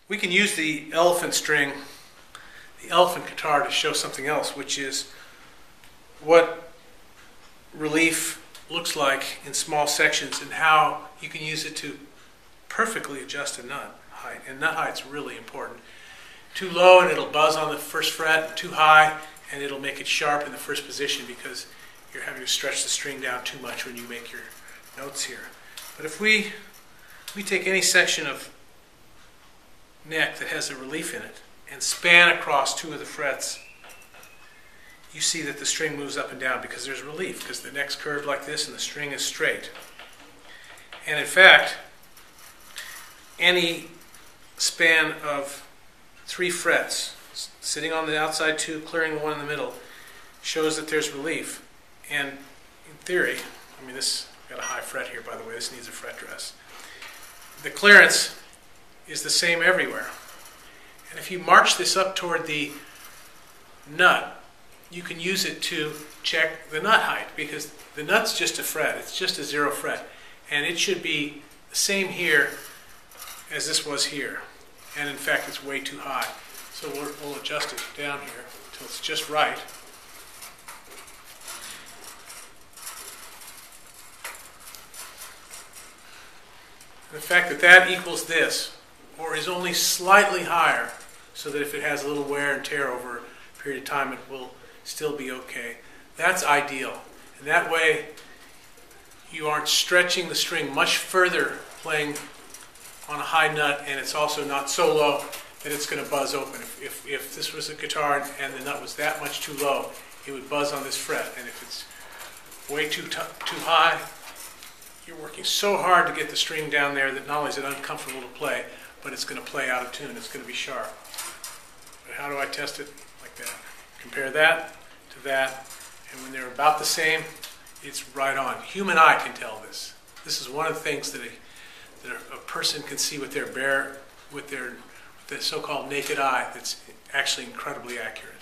We can use the elephant string, the elephant guitar, to show something else, which is what relief looks like in small sections and how you can use it to perfectly adjust a nut height. And nut height's really important. Too low and it'll buzz on the first fret, too high and it'll make it sharp in the first position because you're having to stretch the string down too much when you make your notes here. But if we take any section of neck that has a relief in it and span across two of the frets, you see that the string moves up and down because there's relief, because the neck's curved like this and the string is straight. And in fact, any span of 3 frets, sitting on the outside 2, clearing the one in the middle, shows that there's relief. And in theory, I mean, this got a high fret here, by the way, this needs a fret dress. The clearance is the same everywhere. And if you march this up toward the nut, you can use it to check the nut height, because the nut's just a fret, it's just a 0 fret. And it should be the same here as this was here. And in fact, it's way too high. So we'll adjust it down here until it's just right. The fact that that equals this, or is only slightly higher, so that if it has a little wear and tear over a period of time, it will still be okay. That's ideal. And that way, you aren't stretching the string much further playing on a high nut, and it's also not so low that it's going to buzz open. If this was a guitar and the nut was that much too low, it would buzz on this fret. And if it's way too high, you're working so hard to get the string down there that not only is it uncomfortable to play, but it's going to play out of tune. It's going to be sharp. But how do I test it? Like that. Compare that to that, and when they're about the same, it's right on. Human eye can tell this. This is one of the things that a person can see with their so-called naked eye that's actually incredibly accurate.